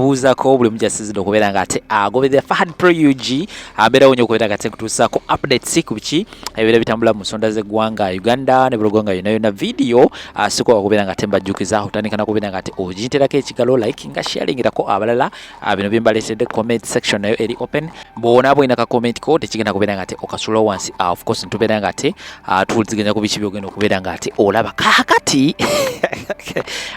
buuzako buli mujasizi okubeera nga ate agoberera Fahad Pro UG abeerawo nnyo okubeera nga ate kutuusaako updates ku biki ebibeera bitambula mu nsonda z'eggwanga Uganda ne buli ggwanga yonna video sikola okubeera nga ate mbajjukiza otandika n'okubeera nga ate ogiyiterako ekigalo likinga sharingirako abalala bino bye mbaleetedde comment section nayo eri open bw'ona bw'olina ka comment ko tekigenda kubeera nga ate okasula wansi of course ntubeera nga ate tuwuliziganya ku biki byogenda okubeera nga ate olaba kaakati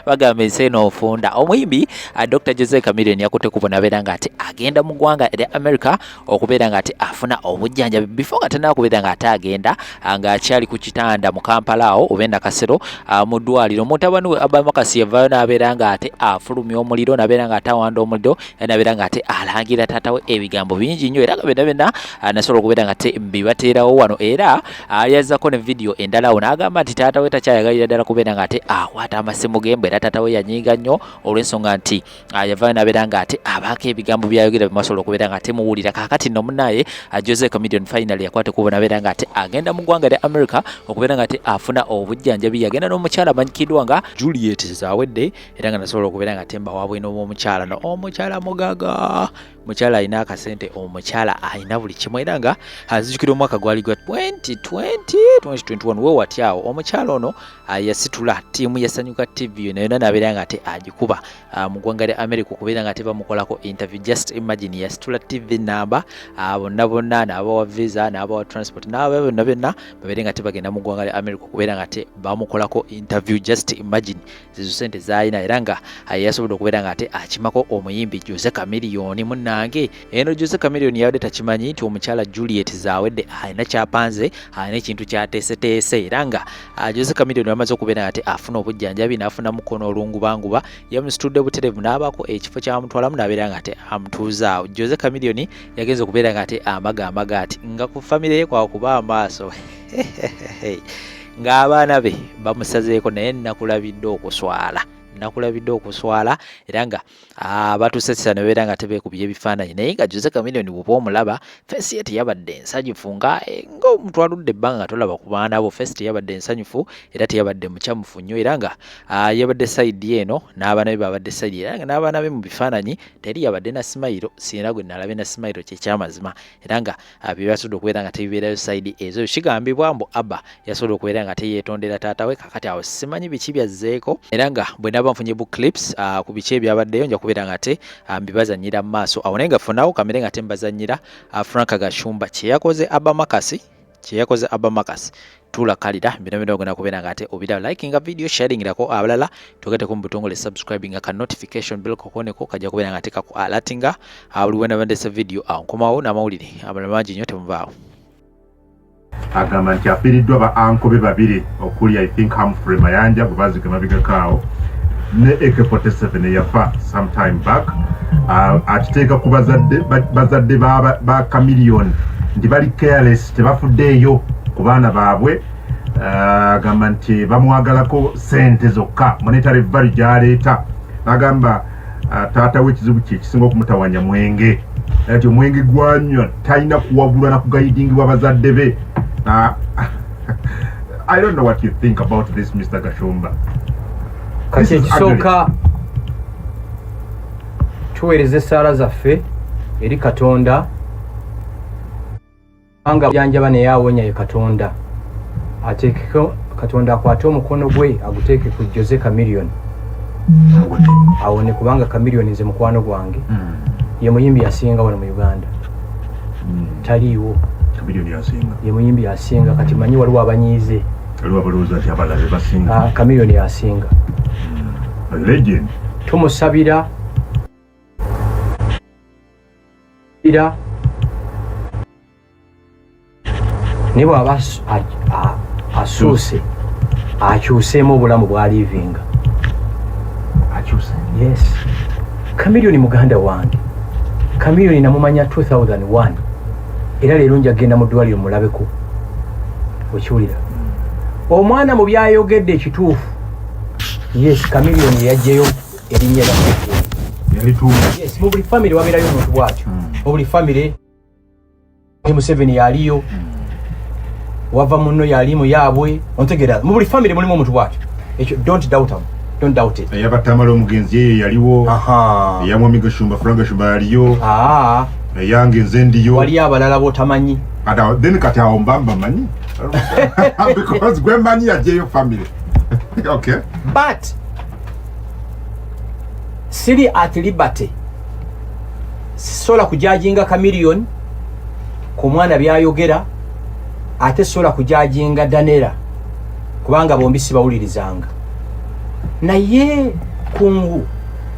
bagamba ensi eno ofunda omuyimbi Dr. Jose Chameleon yakutte kubona abeera nga ate agenda mu ggwanga erya America okubeera nga ate afuna obujjanjabi before nga tannaba kubeera nga ate agenda ng'akyali ku kitanda mu Kampala awo oba Nakasero mu ddwaliro mutabani we Abba Marcus yavaayo n'abeera nga ate afulumya omuliro n'abeera nga ate awanda omuliro n'abeera nga ate alangira taata we ebigambo bingi nnyo era nga byonna nasobola okubeera nga ate bibateerawo wano era yazzako ne video endala awo n'agamba nti taata we takyayagalira ddala kubeera nga ate akwata amasimu ge mbu era taata we yanyiiga nnyo olw'ensonga nti yavaayo n'abeera nga ate abaako ebigambo byayogera bimasobola okubeera nga ate muwulira kaakati nno munnaye Jose Chameleon finally yakwata kubona abeera nga ate agenda mu ggwanga lya America okubeera nga ate afuna obujjanjabi yagenda n'omukyala amanyikiddwa nga Juliet Zawedde era nga nasobola okubeera nga ate mbawaabwe n'omukyala no omukyala mugaga mukyala alina akasente omukyala alina buli kimu era nga azijukira omwaka gwali gwa 2021 we watyawo omukyala ono yasitula ttiimu yasanyuka TV nayo n'abeera nga ate agikuba mu ggwanga lya America okubeera nga ate bamukolako interview just imagine yasitula TV namba bonna n'abawa visa n'abawa transport n'aba byonna babeere nga ate bagenda mu ggwanga lya America okubeera nga ate bamukolako interview just imagine zizo sente z'alina era nga yasobola okubeera nga ate akimako omuyimbi Jose Chameleon munnange eno Jose Chameleon yabadde takimanyi nti omukyala Juliet Zawedde alina kyapanze alina ekintu kyateeseteese era nga Jose Chameleon yamaze okubeera nga ate afuna obujjanjabi n'afuna mukono olungubanguba yamusitudde buterevu n'abaako ekifo kyamutwalamu n'abeera nga ate amutuuzaawo Jose Chameleon yagenza okubeera nga ate amaga ati nga ku famire ye kwakuba amaaso ng'abaana be bamusazeeko naye nakulabidde okuswala era nga batusesesa ne beera nga tebeekubye ebifaananyi naye nga Jose Chameleon bw'oba omulaba fesi ye teyabadde ensanyufu ng'omuntu aludde ebbanga nga tolaba ku baana bo fesi teyabadde ensanyufu era teyabadde mukyamufu nnyo era nga yabadde sayidi eno n'abaana be babadde sayidi era nga n'abaana be mu bifaananyi teri yabadde na simayiro sirina gwe nalabe na simayiro kyekyamazima era nga bye basobodde okubeera nga tebibeerayo sayidi ezo kigambibwa mbu Abba yasobola okubeera nga teyeetondera taata we kakati awo simanyi biki byazzeeko era nga bwe naba nfunye book clips ku biki ebyabaddeyo nja kubeera nga ate mbibazanyira mu maaso awo naye nga funawo kamere nga ate mbazanyira Frank Gashumba kyeyakoze Abba Marcus tulakalira bino ogenda kubeera nga ate obira likinga video sharingirako abalala tugateko mu butongole subscribing ka notification bell kokoneko kajja kubeera nga ate kaku alatinga buli wena bandese video nkomawo n'amawulire abalala mangi nnyo temuvaawo agamba nti afiiriddwa ba anko be babiri okuli I think Humphrey Mayanja bwe bazigama bigakaawo ne AK-47 eyafa sometime back akiteeka ku bazadde ba Chameleon nti bali careless tebafuddeeyo ku baana baabwe agamba nti bamwagalako sente zokka monetary value gy'aleeta agamba taata we ekizibu kye kisinga okumutawanya mwenge ati omwenge gwanywa talina kuwagulwa na kugayidingibwa bazadde be I don't know what you think about this Mr. Gashumba. Kati ekisooka tuweereze essaala zaffe eri Katonda anga janjaba naye awonya ye Katonda ateekeko Katonda akwate omukono gwe aguteeke ku Jose Chameleon awone kubanga Chameleon nze mukwano gwange ye muyimbi asinga wano mu Uganda taliiwo ye muyimbi asinga kati manyi waliwo abanyiize Chameleon yasinga legend tumusabira ne bw'aba asuuse akyuseemu obulamu bwa livinga yes Chameleon muganda wange Chameleon namumanya 2001 era leero njagenda mu ddwaliro mulabeko okiwulira omwana mu byayogedde ekituufu yes Chameleon yajjayo erinnya yes mu buli family wabeerayo omuntu bwatyo mu buli family Museveni yaliyo wava muno yalimu yaabwe ontegeera mu buli family mulimu omuntu bwatyo ekyo don't doubt him don't doubt it. Yabatamala omugenzi ye yaliwo. Yamwami Gashumba Frank Gashumba yaliyo. Yange nze ndiyo. Wali abalala botamanyi. Then kati awo mbamba manyi. Because gwe manyi yajeyo family. Okay. But siri at liberty. Sola kujajinga chameleon ku mwana byayogera ate sola kujajinga Danera kubanga bombi sibawulirizanga. Naye kungu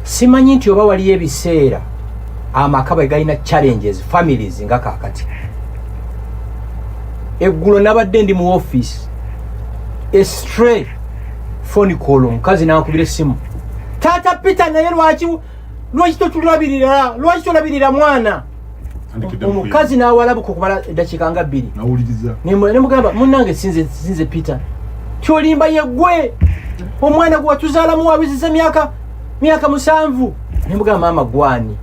simanyi nti oba wali ebiseera amakaba galina challenges families nga kakati. Eggulo nabadde ndi mu office a stray phone call omukazi nankubira simu. Tata Peter naye lwaki tolabirira mwana? Omukazi n'awalabuka okumala eddakiika nga 2. Nawuliriza. Nemugamba munnange sinze Peter. Kyolimba yeggwe omwana gwe watuzaalamu wabiziza myaka 7. Nemugamba maama gwani?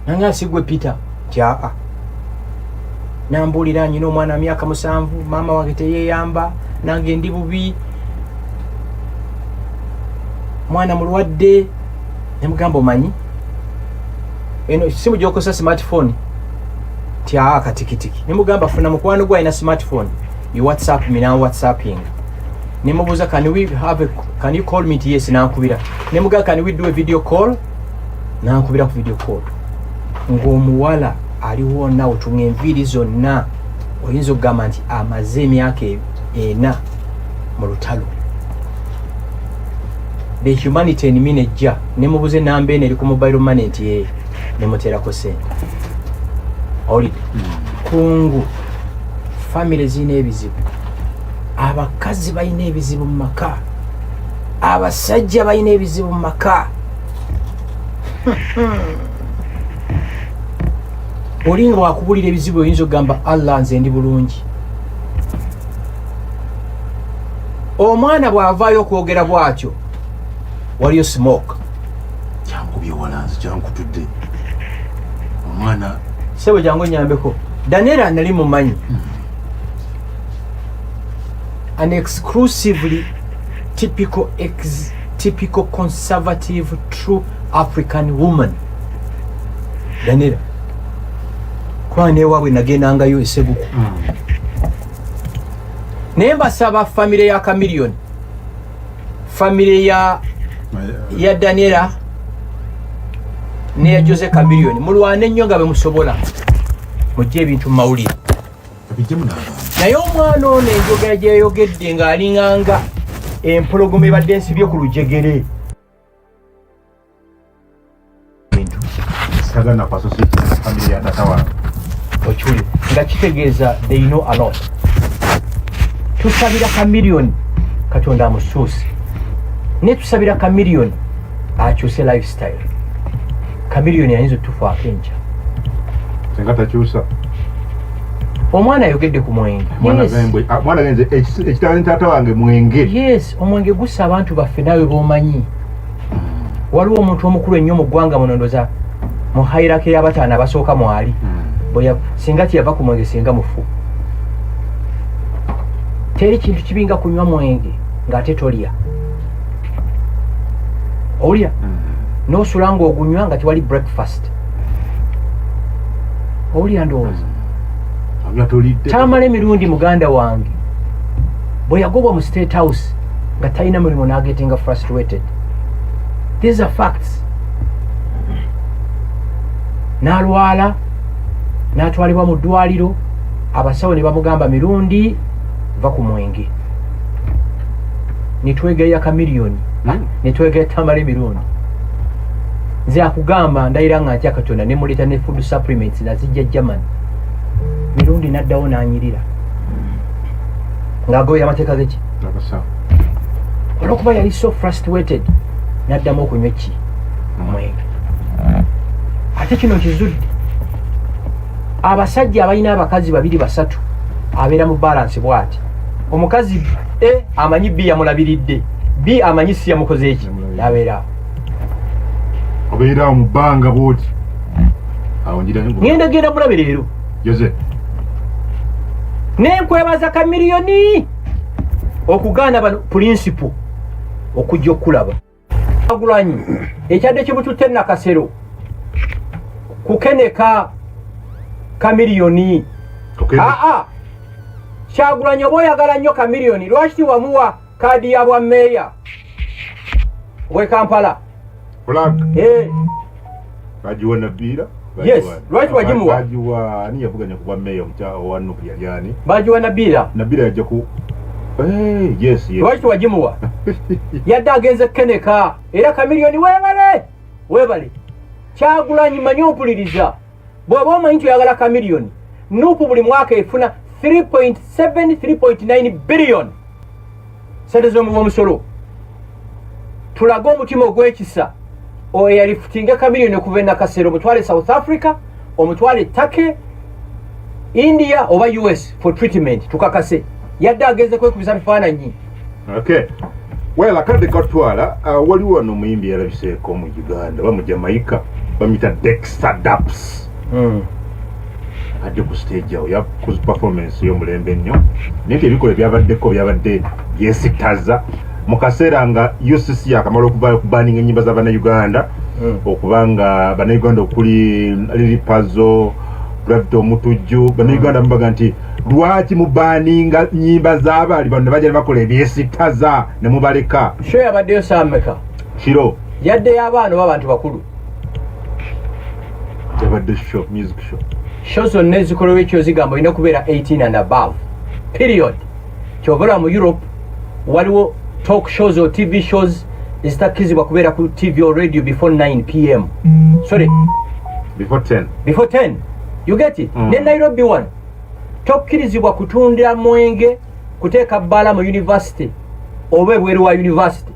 Nange asigwe Peter. Tyaa. Nambuulira nyina omwana myaka 7, maama wange teyeyamba, nange ndi bubi. Mwana mulwadde. Nemugamba omanyi eno simu gyokosa smartphone tya katikitiki. Nemugamba funa mukwano gwa ina smartphone you WhatsApp me now WhatsApping. Nemubuza can you call me? Yes nankubira. Nemugamba can we do a video call? Nankubira ku video call. Ng'omuwala aliwo na otunga enviri zonna oyinza okugamba nti amaze emyaka 4 mu lutalo. The humanity in minejja nemubuze namba ene eri ku mobile money nti ye nemuterako sente. Oli kungu family zina ebizibu, abakazi balina ebizibu mu maka, abasajja balina ebizibu mu maka. Olinga wakubulira ebizibu oyinza okugamba Allah nze ndi bulungi. Omwana bw'avaayo okwogera bw'atyo waliyo smoke. Jangu byewalanzi jangu tudde. Omwana sebo jangu nyambeko. Danera nali mumanyi. An exclusively typical conservative true African woman. Danera. Kwane wawe nagendangayo esebuku. Naye mbasaba family ya chameleon, family ya Danera ne ya Jose Chameleon mulwane nnyo nga bemusobola mujje ebintu mawulire. Naye omwana ono enjogera gyeyogedde ng'alinganga empologoma ebadde ensibye ku lujegere. sagana kwa society na family ya tata wange. Ochuli nga kitegeeza they know a lot. Tusabira Chameleon Katonda amusuusi. Ne tusabira Chameleon akyuse lifestyle. Chameleon yayinza otufa akenja. Senga takyusa. Omwana ayogedde ku mwenge. Mwana genze ekitawani tata wange mwenge. Yes, omwenge gusa abantu baffe nawe bomanyi. Waliwo omuntu omukulu ennyo mu ggwanga munondoza mu hierarchy y'abataano abasooka mwali. Boya singa yava ku mwenge singa mufu. Teri kintu kibinga kunywa mwenge ng'ate tolya. Olya? N'osula ng'ogunywa nga tewali breakfast. Olya ndowooza? Tamala emirundi muganda wange bwe yagobwa mu State House nga talina mulimu n'agetinga frustrated. These are facts. N'alwala n'atwalibwa mu ddwaliro, abasawo ne bamugamba mirundi va ku mwenge. Nitwegeya Chameleon, nitwegeya Tamala emirundi. Nze akugamba ndayira nga ntya Katonda ne muleta ne food supplements nazijja Germany. Mirundi naddawo n'anyirira ng'agoya amateeka geki olwokuba yali so frustrated n'addamu okunywa ki mwenge. Ate kino kizudde abasajja abalina abakazi 2 3 abeera mu balance bw'ati. Omukazi amanyi B yamulabiridde, B amanyi C yamukoze eki abeera obeera mu bbanga bw'oti. Ngenda mulabe leero Jose nenkwebaza Chameleon okugaana bano principle okujja okulaba Kyagulanyi ekyadde kibututte Nakasero kukeneka chameleon Kyagulanyi oba oyagala nnyo chameleon lwaki wamuwa kaadi ya bwa meeya we Kampala bajiwa Nabira yes lwaki wagimuwa bajiwa ani yavuganya ku bwa meeya wa Nuku yali ani bajiwa Nabira yajja ku yes lwaki wagimuwa yadde agenze keneka era chameleon webale Kyagulanyi manyi ompuliriza bw'oba omanyi nti oyagala chameleon Nuku buli mwaka efuna 3.9 billion sente z'omusolo tulaga omutima ogw'ekisa oyo yalifutinga chameleon okuva Nakasero omutwale South Africa omutwale Turkey India oba US for treatment tukakase yadde agenze kwekubisa bifaananyi well akadde katwala waliwo wano omuyimbi yalabiseeko mu Uganda oba mu Jamaica bamuyita Dexter Daps adde ku stage awo yakoze performance y'omulembe nnyo naye ebikola byabaddeko byabadde byesitaza mu kaseera nga UCC akamala okuvaayo okubaninga ennyimba z'Abannayuganda okubanga Bannayuganda okuli Liripazo Gravito Omutujju Bannayuganda mbaga nti lwaki mubaninga nnyimba z'abaali bano ne bajja ne bakola ebyesitaza ne mubaleka show yabaddeyo saameka kiro yaddeyo abaana oba abantu bakulu yabadde music show zonna ezikolewa ekyo zigamba olina okubeera 18 and above period kyobala mu Europe waliwo talk shows or TV shows ezitakkizibwa kubeera ku TV or radio before 9 p.m. sorry before 10 you get it ne Nairobi one tokkirizibwa kutunda mwenge kuteeka bbala mu university oba ebweru wa university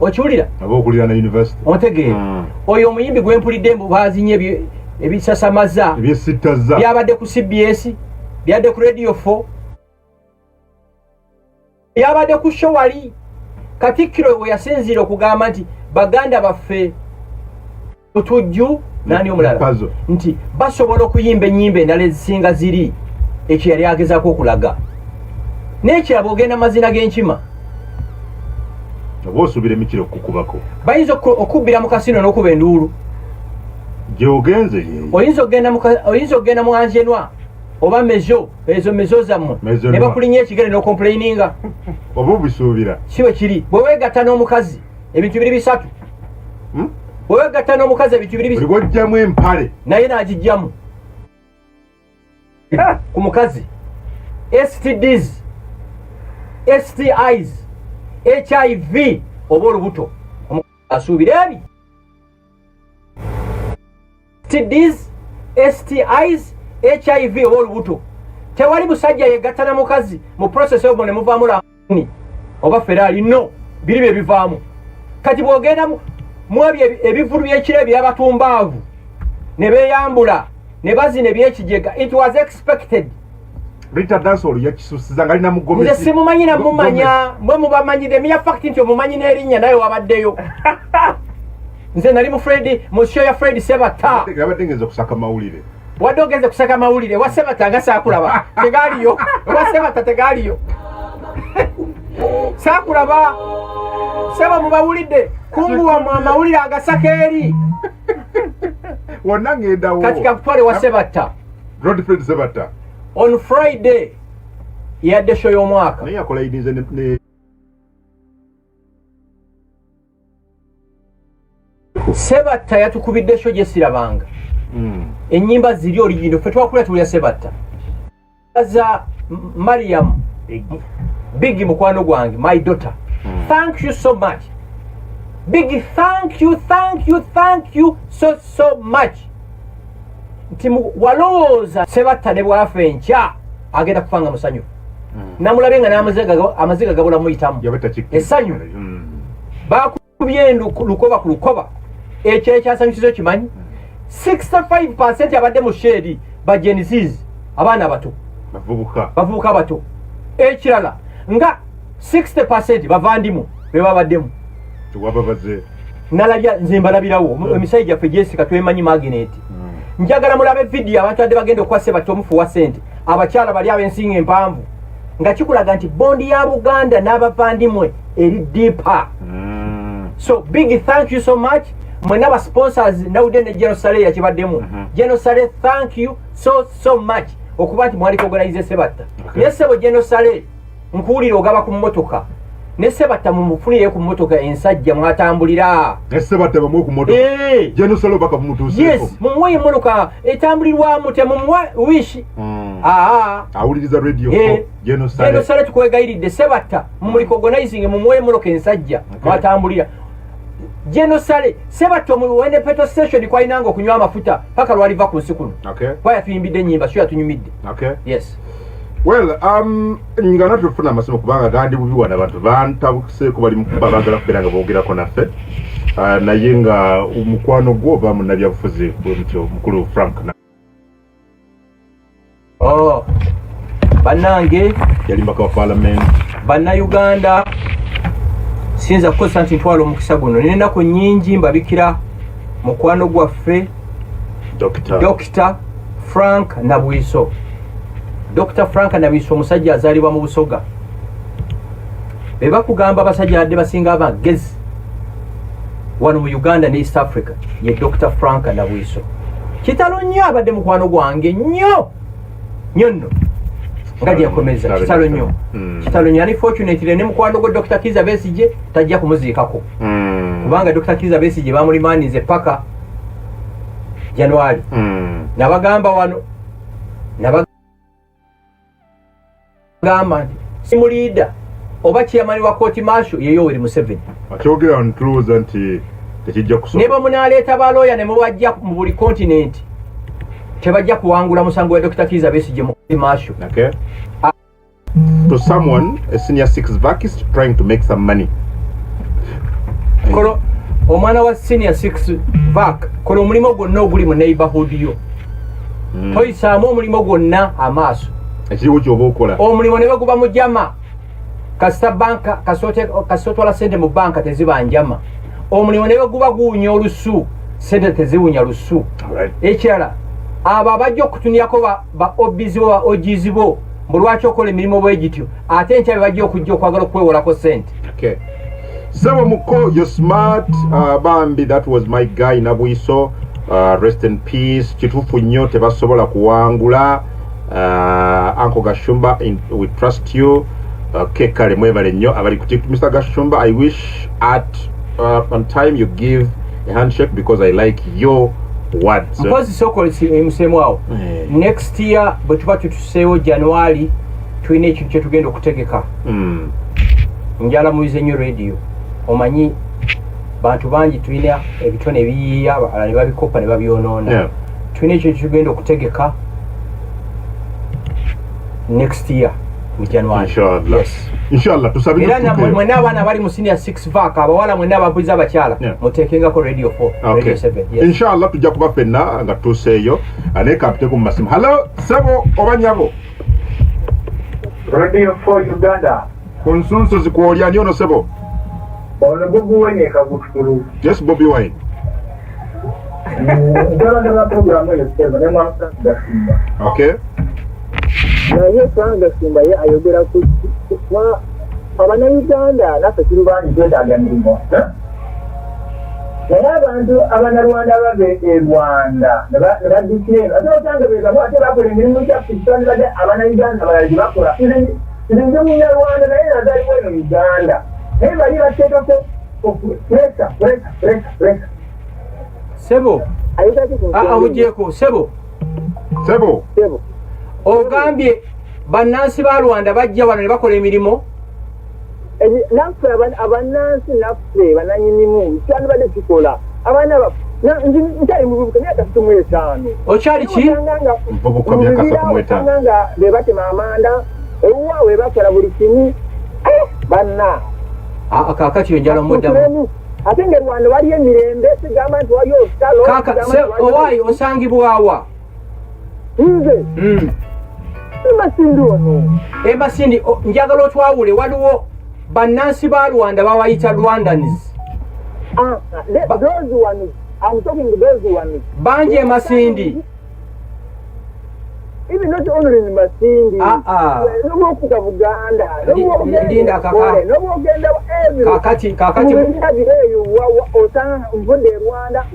okiwulira abokulira na university otegeera oyo omuyimbi gwempulidde mbu baazinye ebisasamaza ebyesitaza byabadde ku CBS byabadde ku Radio 4 byabadde ku show wali Katikkiro we yasinziira okugamba nti baganda baffe Mutujju nani omulala nti basobola okuyimba ennyimba endala ezisinga ziri ekyo yali agezaako okulaga n'ekirabo ogenda mazina g'enkima oba osubira emikiro okukubako bayinza okubbira mu kasino n'okuba enduulu gyeogenze oyinza okgenda mu angenwa oba mezo ezo mezo zammwe ne bakulinya ekigere n'okomplaininga oba obisuubira si bwe kiri bwe weegatta n'omukazi ebintu biri bisatu bwe weegatta n'omukazi ebintu biri bisatu bw'ojjamu empale naye n'agijjamu ku mukazi STDs STIs HIV oba olubuto asuubira ebi STDs STIs HIV oba olubuto tewali musajja yegatta na mukazi mu process obwo ne muvaamu lani oba Ferrari no biri bye bivaamu kati bw'ogenda mu ebyo ebivulu by'ekiro eby'abatumbaavu ne beeyambula ne bazina ebyekigega it was expected Rita Dansol yakisusiza nga alina mugomesi nze simumanyi namumanya mwe mubamanyire miya fact nti omumanyi n'erinnya naye wabaddeyo nze nali mu show ya Fred Sebata yabadde ngenze kusaka mawulire wadde ogenze kusaka mawulire wa Sebata nga saakulaba tegaaliyo wa Sebata tegaaliyo saakulaba seba mubawulidde kunguwa mu amawulire agasaka eri wonna ngendawo kati kakutwale wa Sebata Rodfred Sebata on Friday yadde show y'omwaka naye akola idize ne Sebata yatukubidde show gyesirabanga ennyimba ziri original ffe twakula tulya Sebata za Mariam Big mukwano gwange my daughter thank you so much Big thank you so much nti walowooza Sebata ne bwafa enkya agenda kufanga musanyu namulabe nga n'amaziga gabula muyitamu essanyu bakubye lukoba ku lukoba ekyo ekyasanyusizo kimanyi 65% abadde mu sheri ba Gen Z abaana abato bavubuka abato ekirala nga 60% bavandimu be babaddemu tuwababaze nalabya nze mbalabirawo emisayi gyaffe gyesika twemanyi magnet njagala mulabe video abantu adde bagenda okuwa Sebata omufuwa sente abakyala bali ab'ensinga empanvu nga kikulaga nti bondi ya Buganda n'abavandimwe eri deeper. So big thank you so much. Mwena ba sponsors nawude ne General Sale yakibaddemu. General Sale, thank you so much okuba nti mwali organize Sebatta. Yes sebo General Sale nkuulira ogaba ku mmotoka. Ne Sebatta mumufunire ku mmotoka ensajja mwatambulira. Ne Sebatta bamu ku mmotoka. General Sale baka mumutuuse. Yes, mumuwe emmotoka etambulirwamu temumuwa wish. Awuliriza radio General Sale. General Sale tukwegayiridde Sebatta mumuli organizing mumuwe emmotoka ensajja mwatambulira. General Sale Sebatta muwende petrol station kwa inanga okunywa amafuta paka lwaliva ku nsikunu. Okay. Kwa yatuyimbidde nyimba sio yatunyumidde. Okay. Yes. Well, ngana tufuna amasomo kubanga gandi bubi wana abantu bantabukise ko bali mukubagala kuberanga bogerako naffe. Naye nga omukwano gwo ba munabya bufuzi ku mukulu Frank. Banange yali mbaka wa parliament. Banna Uganda sinza kukosa nti ntwala omukisa guno nenako nyingi mbabikira mukwano gwaffe Dr. Frank Nabwiso. Dr. Frank Nabwiso omusajja azaalibwa mu Busoga. Beba kugamba abasajja adde basinga abagezi wano mu Uganda ne East Africa ye Dr. Frank Nabwiso. Kitalo nnyo abadde mukwano gwange nnyo nno nga yakomeza kitalo nnyo. Kitalo nnyo unfortunately ne mukwano gwa Dr. Kiza Besigye tajja kumuziikako kubanga Dr. Kiza Besigye bamulimaanize paka January. Nabagamba wano nabagamba simulida oba chairman wa court marshal ye Yoweri Museveni akyogera ntuluza nti tekijja kusoma nebo munaleeta baloya ne mubajja mu buli continent tebajja kuwangula musango wa Dr. Kiza Besigye mu court marshal. Okay. To someone, a senior six vaquist trying to make some money. Kolo omwana wa senior six vac kolo omulimo gwonna oguli mu neighborhood yo toyisaamu omulimo gwonna amaaso ekiriwo kyoba okola omulimo ne baguba mu jama kasita banka kasotwala sente mu banka teziba njama omulimo ne baguba guunya olusu sente teziwunya lusu. Ekirala abo abajja okutuniyako ba obizibo ba ogizibo mulwaki okola emirimu bwe gityo ate nkyabe bajja okujja okwagala okwewolako sente. Okay. Sabo Muko, you're smart. Bambi, that was my guy Nabwiso. Rest in peace. Kitufu nnyo tebasobola kuwangula. Uncle Gashumba, we trust you. Kekale mwebale nnyo abali ku Mr. Gashumba, I wish on time you give a handshake because I like your words. Mpozi soko musemo wao. Next year bwe tuba tutuseewo January tulina ekintu kye tugenda okutegeka. Njala muyize nnyo radio. Omanyi bantu bangi tulina ebitone ebiyiiya abalala ne babikopa ne babyonoona. Tulina ekintu tugenda okutegeka next year mu January. Inshallah. Yes. Inshallah tusabire. Era namwe mwenna abaana abali mu senior 6 vac abawala mwenna ababuliza abakyala muteekengako radio 4 radio 7. Yes. Inshallah tujja kuba fenna nga tuseeyo ane kapite ku masimu. Hello Sebo obanyabo. Radio 4 Uganda. Konsunso zikwolya nyono Sebo. Ono Bobi Wine kabukuru. Yes Bobi Wine. Ndala program yo Sebo ne mwaka Gasimba. Okay. Naye twanga Simba ye ayogera ku abana Uganda naffe tuli bangi twetaaga mirimo. Naye abantu abanyarwanda babe e Rwanda ne badikira ate otanga begamu ate bakola emirimu gya Kristiani badde abana Uganda balali bakola. Nze munyarwanda naye nazaliwo eno Uganda. Naye bali bateekako presa. Sebo awugyeko Sebo ogambye bannansi ba Rwanda bajja wano ne bakola emirimu naffe abannansi naffe bananyinimu kyandi badde tukola abaana nkyali muvubuka myaka 35. Okyali ki? Muvubuka myaka 35. Nga be batema amanda ewuwa we bakola buli kimu banna kakati yo njala omuddamu ate nga Rwanda wali emirembe sigamba nti wali ositalo owaayi osangibwawa nze Masindi ono. Masindi njagala otwawule waliwo bannansi ba Rwanda bawayita Rwandans. Those ones. I'm talking to those ones. Banje Masindi. even not only in Masindi. No more kuka Buganda. No more Linda kaka. No more genda everywhere. Kakati. Osanga mvude Rwanda.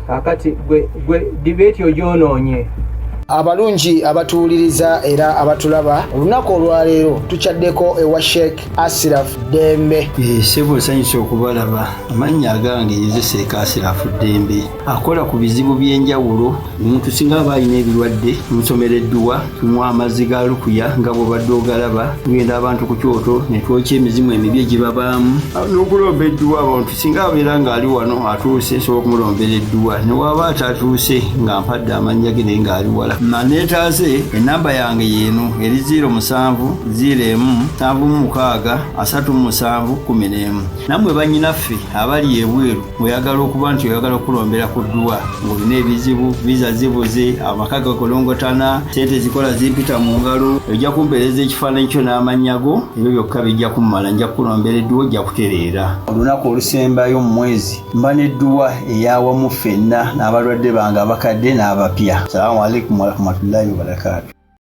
Kakati gwe debate ojonoonye. Abalungi abatuwuliriza era abatulaba olunaku olwaleero tukyaddeko ewa Sheikh Asiraf Dembe. Sebo sanyusa okubalaba amannya agange Seeka Asiraf Dembe akola ku bizibu by'enjawulo. Omuntu singa aba alina ebirwadde musomereddwa tunywa amazzi ga lukuya nga bw'obadde ogalaba tugenda abantu ku kyoto ne twokya emizimu emibi egibabaamu n'okulomba edduwa. Abantu singa abeera ng'ali wano atuuse nsobola okumulombera edduwa ne waba atatuuse nga mpadde amannya ge naye ng'ali wala. Neetaase enamba yange yeeno eri 0707363711. Nammwe bannyinaffe abali ebweru mweyagala okuba nti oyagala okulombera ku dduwa ng'olina ebizibu viza zibuze amaka gakolongotana sente zikola zimpita mu ngalo ojja kumpeereza ekifaananyi kyo n'amannya go ebyo byokka bijja kummala nja kulombera edduwa ojja kutereera. Olunaku olusembayo mu mwezi mba n'edduwa eyawamu ffenna n'abalwadde bange abakadde n'abapya. Salaamu alaikum warahmatullahi wabarakatuh.